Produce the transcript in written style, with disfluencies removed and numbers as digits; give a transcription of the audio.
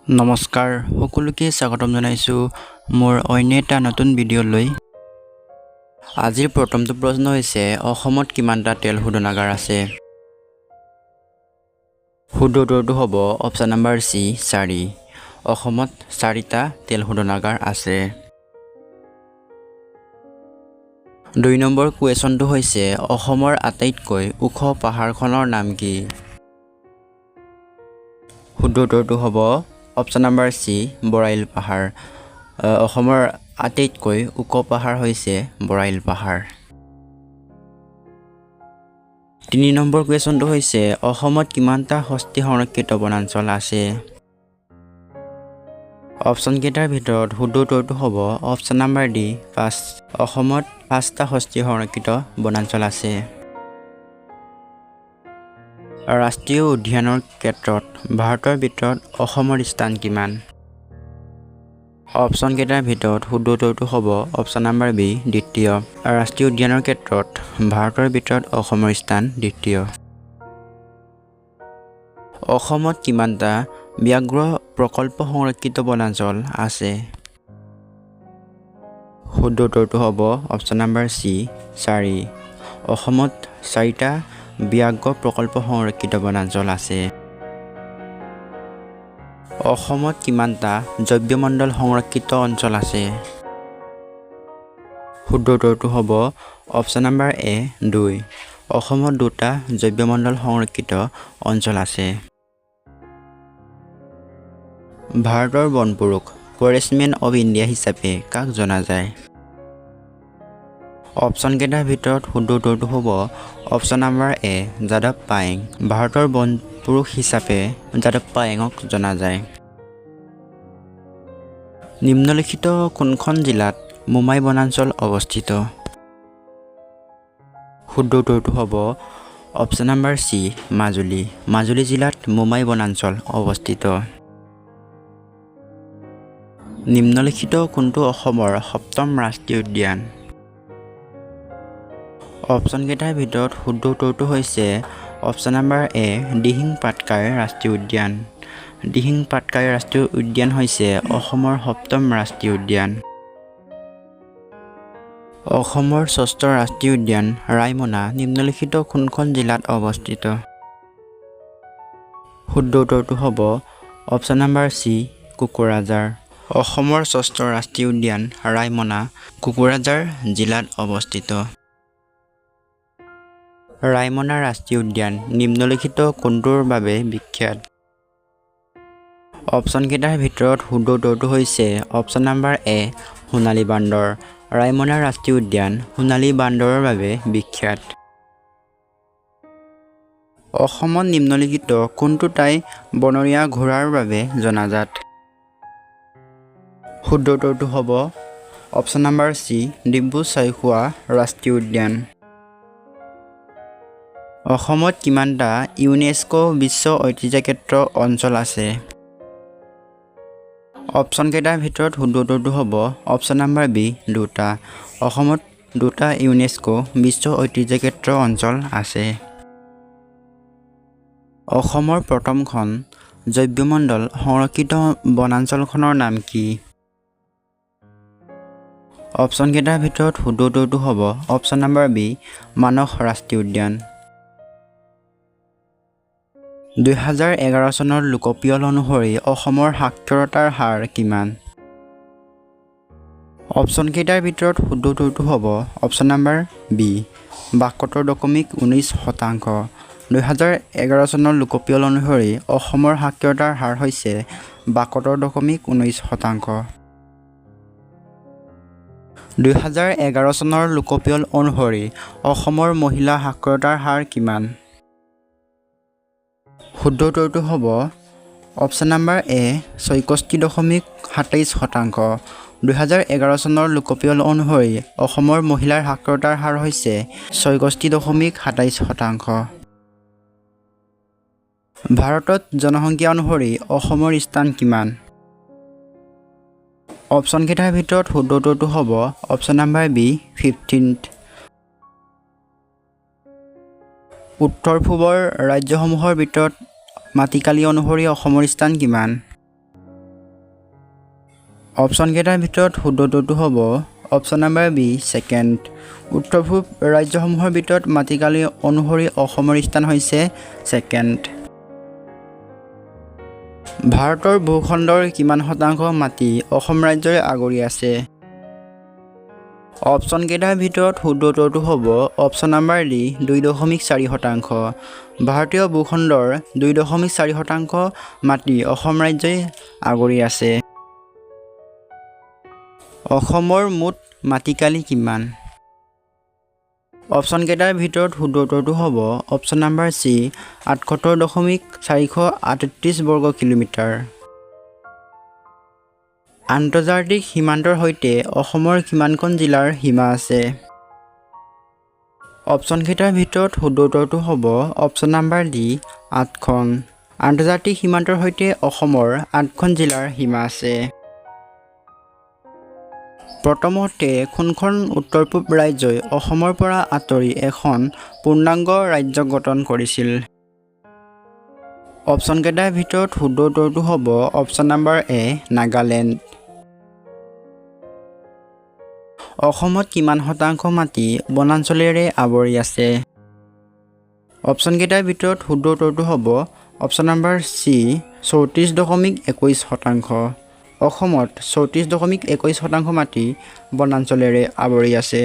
নমস্কাৰ সকলোকে স্বাগতম জনাইছো মোৰ অন্য এটা নতুন ভিডিঅ'লৈ। আজিৰ প্ৰথমটো প্ৰশ্ন হৈছে অসমত কিমানটা তেল শোধনাগাৰ আছে? শুদ্ধ উত্তৰটো হ'ব অপচন নম্বৰ চি 4। অসমত 4টা তেল শোধনাগাৰ আছে। 2 নম্বৰ কুৱেশ্যনটো হৈছে অসমৰ আটাইতকৈ ওখ পাহাৰখনৰ নাম কি? শুদ্ধ উত্তৰটো হ'ব অপচন নম্বৰ চি বৰাইল পাহাৰ। অসমৰ আটাইতকৈ ওখ পাহাৰ হৈছে বৰাইল পাহাৰ। 3 নম্বৰ কুৱেশ্যনটো হৈছে অসমত কিমানটা হস্তি সংৰক্ষিত বনাঞ্চল আছে? অপচন কেইটাৰ ভিতৰত শুদ্ধ উত্তৰটো হ'ব অপচন নম্বৰ ডি 5। অসমত 5টা হস্তি সংৰক্ষিত বনাঞ্চল আছে। ৰাষ্ট্ৰীয় উদ্যানৰ ক্ষেত্ৰত ভাৰতৰ ভিতৰত অসমৰ স্থান কিমান? অপচন কেইটাৰ ভিতৰত শুদ্ধ উত্তৰটো হ'ব অপচন নম্বৰ বি 2য়। ৰাষ্ট্ৰীয় উদ্যানৰ ক্ষেত্ৰত ভাৰতৰ ভিতৰত অসমৰ স্থান 2য়। অসমত কিমানটা ব্যাঘ্ৰ প্ৰকল্প সংৰক্ষিত বনাঞ্চল আছে? শুদ্ধ উত্তৰটো হ'ব অপচন নম্বৰ চি 4। অসমত 4টা ব্যাঘ্ৰ প্ৰকল্প সংৰক্ষিত বনাঞ্চল আছে। অসমত কিমানটা জৈৱমণ্ডল সংৰক্ষিত অঞ্চল আছে? শুদ্ধ উত্তৰটো হ'ব অপচন নম্বৰ এ 2। অসমত 2টা জৈৱমণ্ডল সংৰক্ষিত অঞ্চল আছে। ভাৰতৰ বনপুৰুষ ফৰেষ্টমেন অৱ ইণ্ডিয়া হিচাপে কাক জনা যায়? অপচন কেইটাৰ ভিতৰত শুদ্ধ উত্তৰটো হ'ব অপচন নম্বৰ এ যাদৱ পায়েং। ভাৰতৰ বনপুৰুষ হিচাপে যাদৱ পায়েঙক জনা যায়। নিম্নলিখিত কোনখন জিলাত মোমাই বনাঞ্চল অৱস্থিত? শুদ্ধ উত্তৰটো হ'ব option number C Majuli. Majuli জিলাত মোমাই বনাঞ্চল অৱস্থিত। নিম্নলিখিত কোনটো অসমৰ 7ম ৰাষ্ট্ৰীয় উদ্যান? অপচন কেইটাৰ ভিতৰত শুদ্ধ উত্তৰটো হৈছে অপচন নম্বৰ এ দিহিং পাটকাই ৰাষ্ট্ৰীয় উদ্যান। দিহিং পাটকাই ৰাষ্ট্ৰীয় উদ্যান হৈছে অসমৰ 7ম ৰাষ্ট্ৰীয় উদ্যান। অসমৰ 6ষ্ঠ ৰাষ্ট্ৰীয় উদ্যান ৰায়মনা নিম্নলিখিত কোনখন জিলাত অৱস্থিত? শুদ্ধ উত্তৰটো হ'ব অপচন নম্বৰ চি কোকৰাঝাৰ। অসমৰ 6ষ্ঠ ৰাষ্ট্ৰীয় উদ্যান ৰায়মনা কোকৰাঝাৰ জিলাত অৱস্থিত। ৰায়মনা ৰাষ্ট্ৰীয় উদ্যান নিম্নলিখিত কোনটোৰ বাবে বিখ্যাত? অপচন কেইটাৰ ভিতৰত শুদ্ধ উত্তৰটো হৈছে অপচন নম্বৰ এ সোণালী বান্দৰ। ৰায়মনা ৰাষ্ট্ৰীয় উদ্যান সোণালী বান্দৰৰ বাবে বিখ্যাত। অসমত নিম্নলিখিত কোনটো ঠাই বনৰীয়া ঘোঁৰাৰ বাবে জনাজাত? শুদ্ধ উত্তৰটো হ'ব অপচন নম্বৰ চি ডিব্ৰু-ছৈখোৱা ৰাষ্ট্ৰীয় উদ্যান। অসমত কিমানটা ইউনেস্কো বিশ্ব ঐতিহ্য ক্ষেত্ৰ অঞ্চল আছে? অপচন কেইটাৰ ভিতৰত শুদ্ধ উত্তৰটো হ'ব অপচন নম্বৰ বি 2টা। অসমত 2টা ইউনেস্কো বিশ্ব ঐতিহ্য ক্ষেত্ৰ অঞ্চল আছে। অসমৰ প্ৰথমখন জৈৱমণ্ডল সংৰক্ষিত বনাঞ্চলখনৰ নাম কি? অপচন কেইটাৰ ভিতৰত শুদ্ধ উত্তৰটো হ'ব অপচন নম্বৰ বি মানস ৰাষ্ট্ৰীয় উদ্যান। 2011 চনৰ লোকপিয়ল অনুসৰি অসমৰ সাক্ষৰতাৰ হাৰ কিমান? অপচন কেইটাৰ ভিতৰত শুদ্ধ উত্তৰটো হ'ব অপচন নম্বৰ বি 72.19%। 2011 চনৰ লোকপিয়ল অনুসৰি অসমৰ সাক্ষৰতাৰ হাৰ হৈছে 72.19%। 2011 চনৰ লোকপিয়ল অনুসৰি অসমৰ মহিলা সাক্ষৰতাৰ হাৰ কিমান? শুদ্ধ উত্তৰটো হ'ব অপচন নম্বৰ এ 64.27%। 2011 চনৰ লোকপিয়ল অনুসৰি অসমৰ মহিলাৰ সাক্ষৰতাৰ হাৰ হৈছে 64.27%। ভাৰতত জনসংখ্যা অনুসৰি অসমৰ স্থান কিমান? অপচন কেইটাৰ ভিতৰত শুদ্ধ উত্তৰটো হ'ব অপচন নম্বৰ বি 15th। উত্তৰ পূবৰ ৰাজ্যসমূহৰ ভিতৰত মাটিকালি অনুসৰি অসমৰ স্থান কিমান? অপশ্যন কেইটাৰ ভিতৰত শুদ্ধ উত্তৰটো হ'ব অপশ্যন নাম্বাৰ বি ছেকেণ্ড। উত্তৰ পূব ৰাজ্যসমূহৰ ভিতৰত মাটিকালি অনুসৰি অসমৰ স্থান হৈছে ছেকেণ্ড। ভাৰতৰ ভূখণ্ডৰ কিমান শতাংশ মাটি অসম ৰাজ্যৰে আগুৰি আছে? অপশ্যন কেইটাৰ ভিতৰত শুদ্ধ উত্তৰটো হ'ব অপশ্যন নাম্বাৰ ডি 2.4%। ভাৰতীয় ভূখণ্ডৰ 2.4% মাটি অসম ৰাজ্যই আগুৰি আছে। অসমৰ মুঠ মাটিকালি কিমান? অপশ্যন কেইটাৰ ভিতৰত শুদ্ধ উত্তৰটো হ'ব অপশ্যন নাম্বাৰ চি 78.438 বৰ্গ কিলোমিটাৰ। আন্তৰ্জাতিক সীমান্তৰ সৈতে অসমৰ কিমানখন জিলাৰ সীমা আছে? অপশ্যন কেইটাৰ ভিতৰত শুদ্ধ উত্তৰটো হ'ব অপশ্যন নাম্বাৰ ডি 8খন। আন্তৰ্জাতিক সীমান্তৰ সৈতে অসমৰ 8খন জিলাৰ সীমা আছে। প্ৰথমতে কোনখন উত্তৰ পূব ৰাজ্যই অসমৰ পৰা আঁতৰি এখন পূৰ্ণাংগ ৰাজ্য গঠন কৰিছিল? অপশ্যন কেইটাৰ ভিতৰত শুদ্ধ উত্তৰটো হ'ব অপশ্যন নাম্বাৰ এ নাগালেণ্ড। অসমত কিমান শতাংশ মাটি বনাঞ্চলেৰে আৱৰি আছে? অপশ্যন কেইটাৰ ভিতৰত শুদ্ধ উত্তৰটো হ'ব অপশ্যন নাম্বাৰ চি 34.21%। অসমত 34.21% মাটি বনাঞ্চলেৰে আৱৰি আছে।